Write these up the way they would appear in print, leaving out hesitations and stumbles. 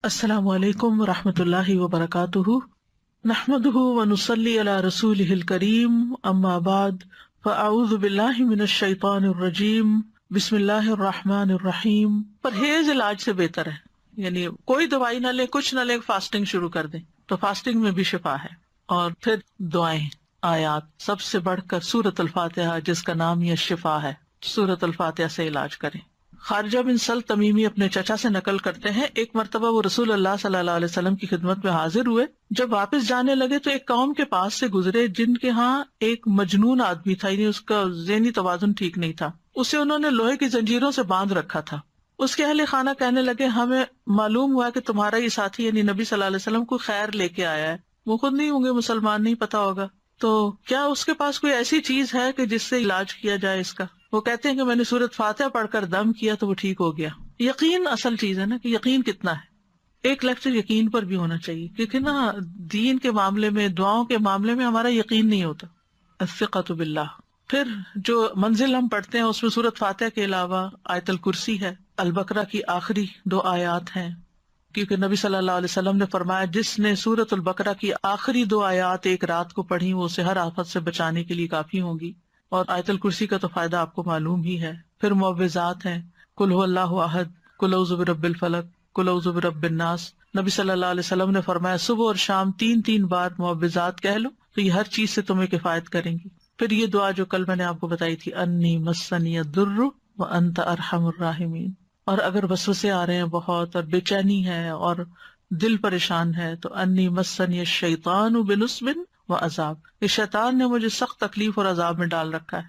السلام علیکم ورحمۃ اللہ وبرکاتہ، نحمدہ ونصلی علی رسولہ الکریم، اما بعد فاعوذ باللہ من الشیطان الرجیم، بسم اللہ الرحمن الرحیم۔ پرہیز علاج سے بہتر ہے، یعنی کوئی دوائی نہ لے، کچھ نہ لے، فاسٹنگ شروع کر دیں تو فاسٹنگ میں بھی شفا ہے۔ اور پھر دعائیں، آیات، سب سے بڑھ کر سورۃ الفاتحہ جس کا نام یہ شفا ہے، سورۃ الفاتحہ سے علاج کریں۔ خارجہ بن سل تمیمی اپنے چچا سے نقل کرتے ہیں، ایک مرتبہ وہ رسول اللہ صلی اللہ علیہ وسلم کی خدمت میں حاضر ہوئے۔ جب واپس جانے لگے تو ایک قوم کے پاس سے گزرے جن کے ہاں ایک مجنون آدمی تھا، یعنی اس کا ذہنی توازن ٹھیک نہیں تھا۔ اسے انہوں نے لوہے کی زنجیروں سے باندھ رکھا تھا۔ اس کے اہل خانہ کہنے لگے، ہمیں معلوم ہوا کہ تمہارا یہ ساتھی یعنی نبی صلی اللہ علیہ وسلم کو خیر لے کے آیا ہے، وہ خود نہیں ہوں گے مسلمان، نہیں پتا ہوگا، تو کیا اس کے پاس کوئی ایسی چیز ہے کہ جس سے علاج کیا جائے اس کا؟ وہ کہتے ہیں کہ میں نے سورۃ فاتحہ پڑھ کر دم کیا تو وہ ٹھیک ہو گیا۔ یقین اصل چیز ہے نا، کہ یقین کتنا ہے۔ ایک لیکچر یقین پر بھی ہونا چاہیے، کیونکہ نا دین کے معاملے میں، دعاؤں کے معاملے میں ہمارا یقین نہیں ہوتا۔ الثقۃ باللہ۔ پھر جو منزل ہم پڑھتے ہیں اس میں سورۃ فاتحہ کے علاوہ آیت الکرسی ہے، البقرہ کی آخری 2 آیات ہیں، کیونکہ نبی صلی اللہ علیہ وسلم نے فرمایا جس نے سورۃ البقرہ کی آخری 2 آیات ایک رات کو پڑھی وہ اسے ہر آفت سے بچانے کے لیے کافی ہوں گی۔ اور آیت الکرسی کا تو فائدہ آپ کو معلوم ہی ہے۔ پھر معوذات ہیں، قل هو اللہ احد، قل اعوذ برب الفلق، قل اعوذ برب الناس۔ نبی صلی اللہ علیہ وسلم نے فرمایا صبح اور شام 3 بار معوذات کہہ لو تو یہ ہر چیز سے تمہیں کفایت کریں گی۔ پھر یہ دعا جو کل میں نے آپ کو بتائی تھی، انی مسنی الضر وانت ارحم الراحمین۔ اور اگر وسوسے آ رہے ہیں بہت اور بے چینی ہے اور دل پریشان ہے تو انی مسنی الشیطان بنصب وعذاب، یہ شیطان نے مجھے سخت تکلیف اور عذاب میں ڈال رکھا ہے،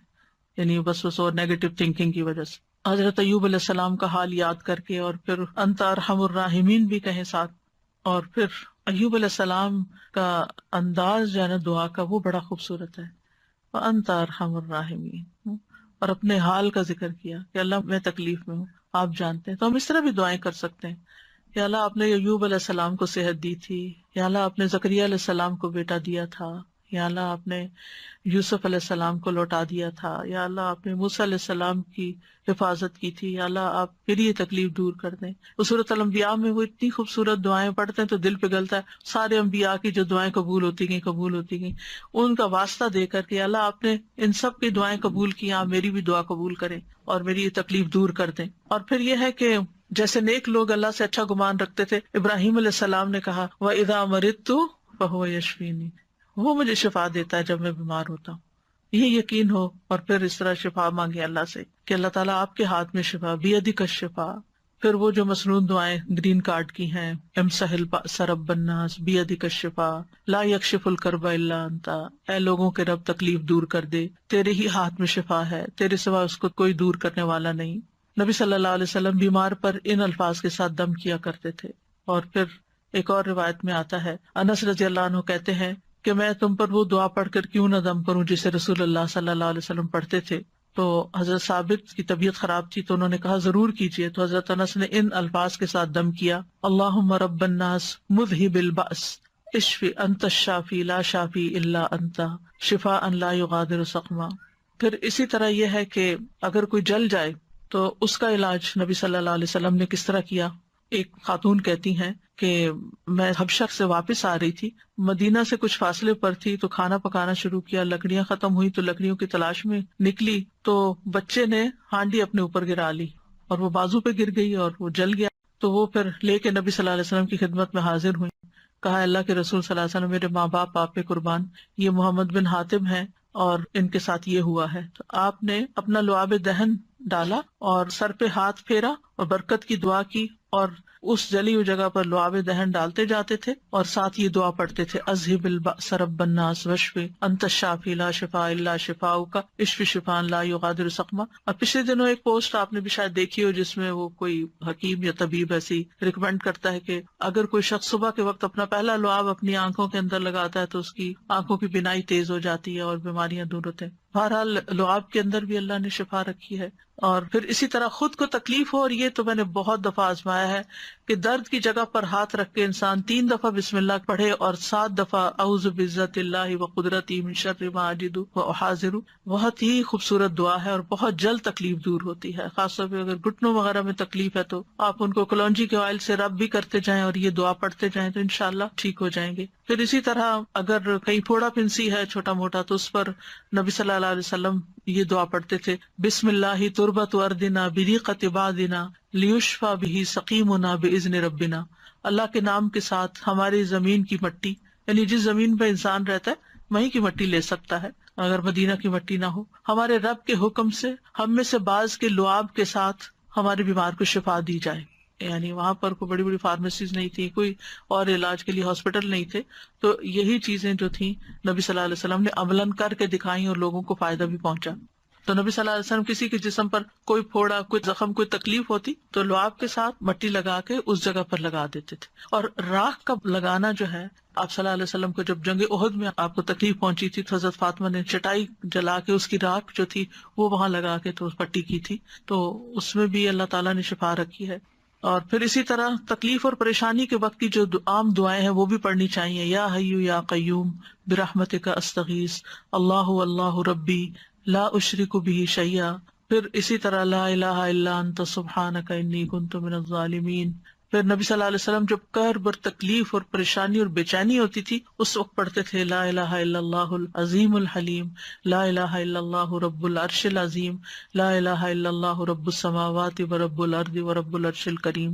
یعنی وسوسوں اور نیگیٹو تھنکنگ کی وجہ سے۔ حضرت ایوب علیہ السلام کا حال یاد کر کے اور پھر انت ارحم الراحمین بھی کہیں ساتھ۔ اور پھر ایوب علیہ السلام کا انداز جو ہے نا دعا کا، وہ بڑا خوبصورت ہے، وانت ارحم الراحمین، اور اپنے حال کا ذکر کیا کہ اللہ میں تکلیف میں ہوں، آپ جانتے ہیں۔ تو ہم اس طرح بھی دعائیں کر سکتے ہیں، یا اللہ آپ نے ایوب علیہ السلام کو صحت دی تھی، یا اللہ آپ نے زکریا علیہ السلام کو بیٹا دیا تھا، یا اللہ آپ نے یوسف علیہ السلام کو لوٹا دیا تھا، یا اللہ آپ نے موسیٰ علیہ السلام کی حفاظت کی تھی، یا اللہ آپ میری یہ تکلیف دور کر دیں۔ وہ سورۃ الانبیاء میں وہ اتنی خوبصورت دعائیں پڑھتے ہیں تو دل پگھلتا ہے، سارے انبیاء کی جو دعائیں قبول ہوتی گئیں ان کا واسطہ دے کر کے اللہ آپ نے ان سب کی دعائیں قبول کی، آپ میری بھی دعا قبول کریں اور میری یہ تکلیف دور کر دیں۔ اور پھر یہ ہے کہ جیسے نیک لوگ اللہ سے اچھا گمان رکھتے تھے، ابراہیم علیہ السلام نے کہا وَإِذَا مَرِضْتُ فَهُوَ يَشْفِينِ، وہ مجھے شفا دیتا ہے جب میں بیمار ہوتا ہوں۔ یہ یقین ہو اور پھر اس طرح شفا مانگے اللہ سے کہ اللہ تعالیٰ آپ کے ہاتھ میں شفا، بیدک الشفا۔ پھر وہ جو مسنون دعائیں گرین کارڈ کی ہیں، امسح البأس رب الناس بیدک الشفا، لا یکشف الکرب الا انت، اے لوگوں کے رب تکلیف دور کر دے، تیرے ہی ہاتھ میں شفا ہے، تیرے سوا اس کو کوئی دور کرنے والا نہیں۔ نبی صلی اللہ علیہ وسلم بیمار پر ان الفاظ کے ساتھ دم کیا کرتے تھے۔ اور پھر ایک اور روایت میں آتا ہے، انس رضی اللہ عنہ کہتے ہیں کہ میں تم پر وہ دعا پڑھ کر کیوں نہ دم کروں جسے رسول اللہ صلی اللہ علیہ وسلم پڑھتے تھے۔ تو حضرت ثابت کی طبیعت خراب تھی تو انہوں نے کہا ضرور کیجیے، تو حضرت انس نے ان الفاظ کے ساتھ دم کیا، اللہم رب الناس مذہب البأس اشفی انت الشافی لا شافی الا انت شفاء لا یغادر سقما۔ پھر اسی طرح یہ ہے کہ اگر کوئی جل جائے تو اس کا علاج نبی صلی اللہ علیہ وسلم نے کس طرح کیا۔ ایک خاتون کہتی ہیں کہ میں حبشہ سے واپس آ رہی تھی، مدینہ سے کچھ فاصلے پر تھی، تو کھانا پکانا شروع کیا، لکڑیاں ختم ہوئی تو لکڑیوں کی تلاش میں نکلی تو بچے نے ہانڈی اپنے اوپر گرا لی اور وہ بازو پہ گر گئی اور وہ جل گیا۔ تو وہ پھر لے کے نبی صلی اللہ علیہ وسلم کی خدمت میں حاضر ہوئی، کہا اللہ کے رسول صلی اللہ علیہ وسلم، میرے ماں باپ آپ پہ قربان، یہ محمد بن حاتم ہیں اور ان کے ساتھ یہ ہوا ہے۔ تو آپ نے اپنا لعاب دہن ڈالا اور سر پہ ہاتھ پھیرا اور برکت کی دعا کی، اور اس جلی ہوئی جگہ پر لعاب دہن ڈالتے جاتے تھے اور ساتھ یہ دعا پڑھتے تھے، اذہب البأس رب الناس واشفی انت الشافی لا شفاء الا شفاؤک اشفی شفاء لا یغادر سقما۔ اور پچھلے دنوں ایک پوسٹ آپ نے بھی شاید دیکھی ہو جس میں وہ کوئی حکیم یا طبیب ایسی ریکمینڈ کرتا ہے کہ اگر کوئی شخص صبح کے وقت اپنا پہلا لعاب اپنی آنکھوں کے اندر لگاتا ہے تو اس کی آنکھوں کی بینائی تیز ہو جاتی ہے اور بیماریاں دور ہوتے ہیں۔ بہرحال لعاب کے اندر بھی اللہ نے شفا رکھی ہے. اور پھر اسی طرح خود کو تکلیف ہو، اور یہ تو میں نے بہت دفعہ آزمایا ہے کہ درد کی جگہ پر ہاتھ رکھ کے انسان 3 دفعہ بسم اللہ پڑھے اور 7 دفعہ اعوذ بعزت اللہ وقدرتی من شر ما اجد واحاذر. بہت ہی خوبصورت دعا ہے اور بہت جلد تکلیف دور ہوتی ہے. خاص طور پہ اگر گھٹنوں وغیرہ میں تکلیف ہے تو آپ ان کو کلونجی کے آئل سے رب بھی کرتے جائیں اور یہ دعا پڑھتے جائیں تو انشاءاللہ ٹھیک ہو جائیں گے. پھر اسی طرح اگر کہیں پھوڑا پھنسی ہے چھوٹا موٹا تو اس پر نبی صلی اللہ علیہ وسلم یہ دعا پڑھتے تھے، بسم اللہ تربت اردنا بریقت عبادنا لیشفی بہ سقیمنا باذن ربنا. اللہ کے نام کے ساتھ ہماری زمین کی مٹی، یعنی جس زمین پہ انسان رہتا ہے وہیں کی مٹی لے سکتا ہے اگر مدینہ کی مٹی نہ ہو، ہمارے رب کے حکم سے ہم میں سے بعض کے لعاب کے ساتھ ہمارے بیمار کو شفا دی جائے. یعنی وہاں پر کوئی بڑی بڑی فارمیسیز نہیں تھی، کوئی اور علاج کے لیے ہاسپٹل نہیں تھے، تو یہی چیزیں جو تھیں نبی صلی اللہ علیہ وسلم نے عملاً کر کے دکھائیں اور لوگوں کو فائدہ بھی پہنچا. تو نبی صلی اللہ علیہ وسلم کسی کے جسم پر کوئی پھوڑا، کوئی زخم، کوئی تکلیف ہوتی تو لعاب کے ساتھ مٹی لگا کے اس جگہ پر لگا دیتے تھے. اور راکھ کا لگانا جو ہے، آپ صلی اللہ علیہ وسلم کو جب جنگ احد میں آپ کو تکلیف پہنچی تھی تو حضرت فاطمہ نے چٹائی جلا کے اس کی راکھ جو تھی وہ وہاں لگا کے تو پٹی کی تھی، تو اس میں بھی اللہ تعالیٰ نے شفا رکھی ہے. اور پھر اسی طرح تکلیف اور پریشانی کے وقت کی جو عام دعائیں ہیں وہ بھی پڑھنی چاہیے. یا حی یا قیوم برحمتک استغیث اللہ اللہ ربی لا اشرک بہ شیئا. پھر اسی طرح لا الہ الا انت سبحانک انی کنت من الظالمین. پھر نبی صلی اللہ علیہ وسلم جب کرب اور تکلیف اور پریشانی اور بے چینی ہوتی تھی اس وقت پڑھتے تھے لا الہ الا اللہ العظیم الحلیم، لا الہ الا اللہ رب العرش العظیم، لا الہ الا اللہ رب السماوات و رب الارض و رب العرش الکریم.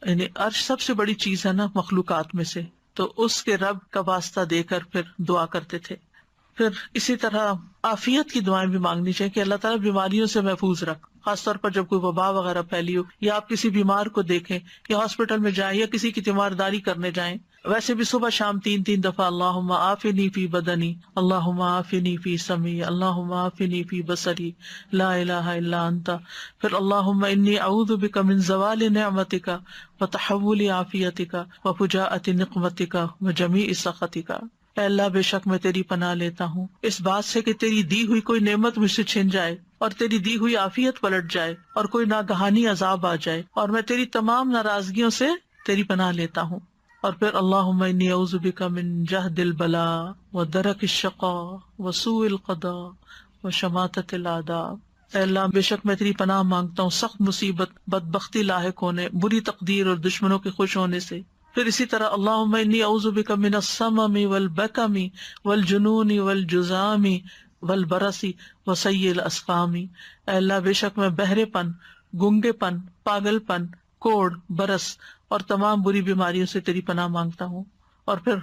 یعنی عرش سب سے بڑی چیز ہے نا مخلوقات میں سے، تو اس کے رب کا واسطہ دے کر پھر دعا کرتے تھے. پھر اسی طرح عافیت کی دعائیں بھی مانگنی چاہیے کہ اللہ تعالیٰ بیماریوں سے محفوظ رکھ، خاص طور پر جب کوئی وبا وغیرہ پھیلی ہو یا آپ کسی بیمار کو دیکھیں یا ہاسپٹل میں جائیں یا کسی کی تیمارداری کرنے جائیں. ویسے بھی صبح شام 3 دفعہ اللہم عافنی فی بدنی، اللہم عافنی فی سمعی، اللہم عافنی فی بصری، لا الہ الا انت. پھر اللہم انی اعوذ بک من زوال نعمتک وتحول عافیتک وفجاءۃ نقمتک وجمیع سخطک. اے اللہ بے شک میں تیری پناہ لیتا ہوں اس بات سے کہ تیری دی ہوئی کوئی نعمت مجھ سے چھن جائے اور تیری دی ہوئی عافیت پلٹ جائے اور کوئی ناگہانی عذاب آ جائے، اور میں تیری تمام ناراضگیوں سے تیری پناہ لیتا ہوں. اور پھر اللہم انی اعوذ بک من جہد البلاء ودرک الشقاء وسوء القضاء وشماتۃ الاعداء. اے اللہ بے شک میں تیری پناہ مانگتا ہوں سخت مصیبت، بدبختی لاحق ہونے، بری تقدیر اور دشمنوں کے خوش ہونے سے. پھر اسی طرح اللہم انی اعوذ بک من السمم والبکم والجنون والجذام والبرص وسیء الاسقام. اے اللہ بے شک میں بہرے پن، گنگے پن، پاگل پن، کوڑ، برس اور تمام بری بیماریوں سے تیری پناہ مانگتا ہوں. اور پھر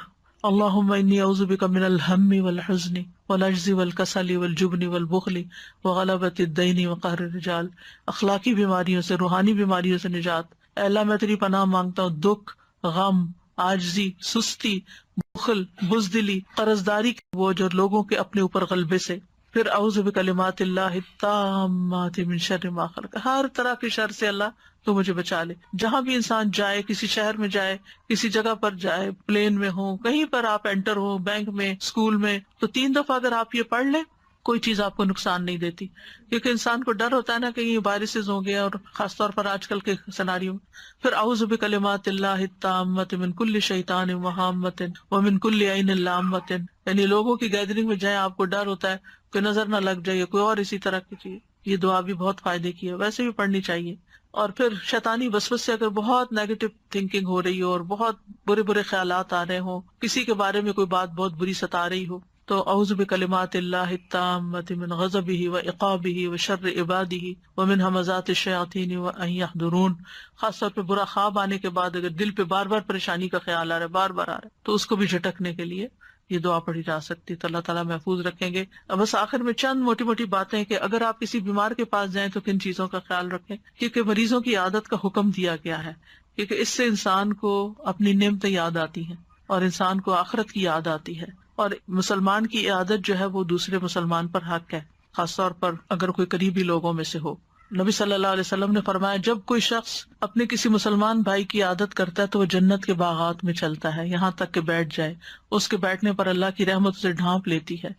اللہم انی اعوذ بک من الہم والحزن والعجز والکسل والجبن والبخل وغلبۃ الدین وقہر الرجال. اخلاقی بیماریوں سے، روحانی بیماریوں سے نجات. اے اللہ میں تیری پناہ مانگتا ہوں دکھ، غم، عاجزی، سستی، بخل، بزدلی، قرضداری کے بوجھ اور لوگوں کے اپنے اوپر غلبے سے. پھر اعوذ بکلمات اللہ التامات من شر ما خلق. ہر طرح کے شر سے اللہ تو مجھے بچا لے. جہاں بھی انسان جائے، کسی شہر میں جائے، کسی جگہ پر جائے، پلین میں ہو، کہیں پر آپ انٹر ہو، بینک میں، اسکول میں، تو 3 دفعہ اگر آپ یہ پڑھ لیں کوئی چیز آپ کو نقصان نہیں دیتی. کیونکہ انسان کو ڈر ہوتا ہے نا کہ یہ وائرسز ہوں گے، اور خاص طور پر آج کل کے سیناریو میں. پھر اعوذ بکلمات اللہ التامات من کل شیطان وہامۃ ومن کل عین لامۃ. یعنی لوگوں کی گیدرنگ میں جائیں، آپ کو ڈر ہوتا ہے کہ نظر نہ لگ جائے کوئی اور اسی طرح کی چیز. یہ دعا بھی بہت فائدے کی ہے، ویسے بھی پڑھنی چاہیے. اور پھر شیطانی وسوسے سے اگر بہت نیگیٹو تھنکنگ ہو رہی ہو اور بہت برے برے خیالات آ رہے ہوں، کسی کے بارے میں کوئی بات بہت بری ستا رہی ہو، تو اعوذ بکلمات اللہ التامات من غضبہ وعقابہ وشر عبادہ ومن ہمزات الشیاطین وان یحضرون. خاص طور پہ برا خواب آنے کے بعد اگر دل پہ بار بار پریشانی کا خیال آ رہا ہے، بار بار آ رہا ہے، تو اس کو بھی جھٹکنے کے لیے یہ دعا پڑھی جا سکتی. تو اللہ تعالیٰ محفوظ رکھیں گے. بس آخر میں چند موٹی موٹی باتیں کہ اگر آپ کسی بیمار کے پاس جائیں تو کن چیزوں کا خیال رکھیں، کیونکہ مریضوں کی عادت کا حکم دیا گیا ہے، کیونکہ اس سے انسان کو اپنی نعمتیں یاد آتی ہیں اور انسان کو آخرت کی یاد آتی ہے. اور مسلمان کی عادت جو ہے وہ دوسرے مسلمان پر حق ہے، خاص طور پر اگر کوئی قریبی لوگوں میں سے ہو. نبی صلی اللہ علیہ وسلم نے فرمایا جب کوئی شخص اپنے کسی مسلمان بھائی کی عادت کرتا ہے تو وہ جنت کے باغات میں چلتا ہے یہاں تک کہ بیٹھ جائے، اس کے بیٹھنے پر اللہ کی رحمت اسے ڈھانپ لیتی ہے.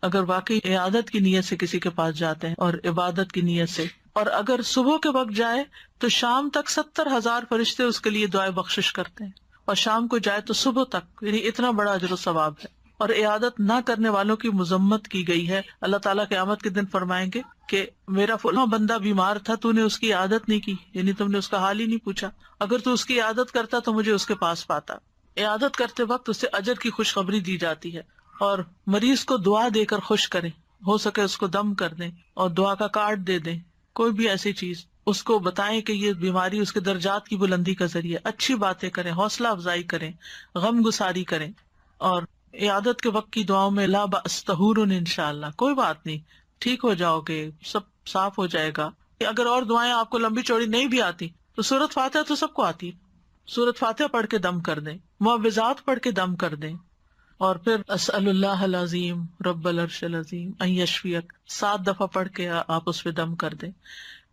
اگر واقعی عیادت کی نیت سے کسی کے پاس جاتے ہیں اور عبادت کی نیت سے، اور اگر صبح کے وقت جائے تو شام تک 70,000 فرشتے اس کے لیے دعائیں بخشش کرتے ہیں، اور شام کو جائے تو صبح تک، یعنی اتنا بڑا اجر و ثواب ہے۔ اور عیادت نہ کرنے والوں کی مذمت کی گئی ہے۔ اللہ تعالیٰ قیامت کے دن فرمائیں گے کہ میرا فلاں بندہ بیمار تھا، تو نے اس کی عیادت نہیں کی، یعنی تم نے اس کا حال ہی نہیں پوچھا، اگر تو اس کی عیادت کرتا تو مجھے اس کے پاس پاتا۔ عیادت کرتے وقت اسے اجر کی خوشخبری دی جاتی ہے، اور مریض کو دعا دے کر خوش کریں، ہو سکے اس کو دم کر دیں اور دعا کا کارڈ دے دیں، کوئی بھی ایسی چیز اس کو بتائیں کہ یہ بیماری اس کے درجات کی بلندی کا ذریعہ، اچھی باتیں کریں، حوصلہ افزائی کریں، غم گساری کریں۔ اور عیادت کے وقت کی دعاؤں میں لا بأس طہور انشاءاللہ، کوئی بات نہیں، ٹھیک ہو جاؤ گے، سب صاف ہو جائے گا۔ اگر اور دعائیں آپ کو لمبی چوڑی نہیں بھی آتی تو سورۃ فاتحہ تو سب کو آتی ہے، سورۃ فاتحہ پڑھ کے دم کر دیں، معوذات پڑھ کے دم کر دیں، اور پھر اسأل اللہ العظیم رب العرش العظیم ان یشفیک 7 دفعہ پڑھ کے آپ اس پہ دم کر دیں۔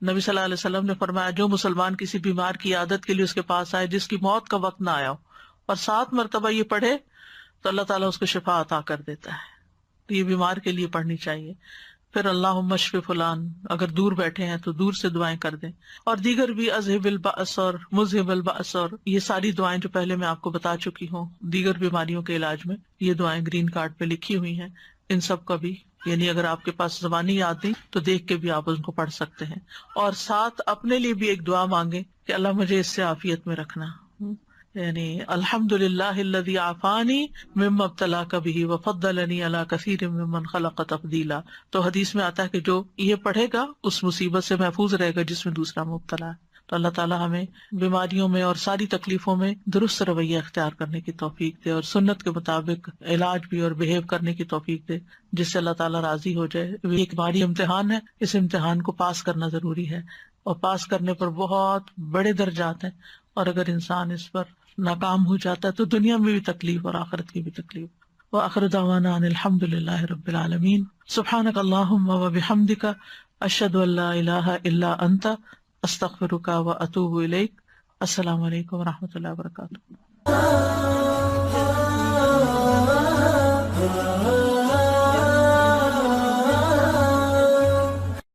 نبی صلی اللہ علیہ وسلم نے فرمایا جو مسلمان کسی بیمار کی عادت کے لیے اس کے پاس آئے جس کی موت کا وقت نہ آیا ہو، اور 7 مرتبہ یہ پڑھے تو اللہ تعالیٰ اس کو شفا عطا کر دیتا ہے۔ تو یہ بیمار کے لیے پڑھنی چاہیے۔ پھر اللہم اشف فلان، اگر دور بیٹھے ہیں تو دور سے دعائیں کر دیں، اور دیگر بھی اذہب البأس اور مذہب البأس، اور یہ ساری دعائیں جو پہلے میں آپ کو بتا چکی ہوں دیگر بیماریوں کے علاج میں، یہ دعائیں گرین کارڈ پہ لکھی ہوئی ہیں، ان سب کا بھی، یعنی اگر آپ کے پاس زبانی یاد نہیں تو دیکھ کے بھی آپ ان کو پڑھ سکتے ہیں۔ اور ساتھ اپنے لیے بھی ایک دعا مانگیں کہ اللہ مجھے اس سے عافیت میں رکھنا، یعنی الحمدللہ الذی عافانی مما ابتلاک بہ وفضلنی علی کثیر ممن خلق تفضیلا۔ تو حدیث میں آتا ہے کہ جو یہ پڑھے گا اس مصیبت سے محفوظ رہے گا جس میں دوسرا مبتلا ہے۔ تو اللہ تعالیٰ ہمیں بیماریوں میں اور ساری تکلیفوں میں درست رویہ اختیار کرنے کی توفیق دے، اور سنت کے مطابق علاج بھی اور بہیو کرنے کی توفیق دے جس سے اللہ تعالیٰ راضی ہو جائے۔ یہ ایک باری امتحان ہے، اس امتحان کو پاس کرنا ضروری ہے، اور پاس کرنے پر بہت بڑے درجات ہیں، اور اگر انسان اس پر ناکام ہو جاتا ہے تو دنیا میں بھی تکلیف اور آخرت کی بھی تکلیف۔ وآخر دعوانا ان الحمد للہ رب العالمین۔ سبحانک اللہم وبحمدک، اشہد ان لا الہ الا انت، استغفرک واتوب الیک۔ السلام علیکم ورحمۃ اللہ وبرکاتہ۔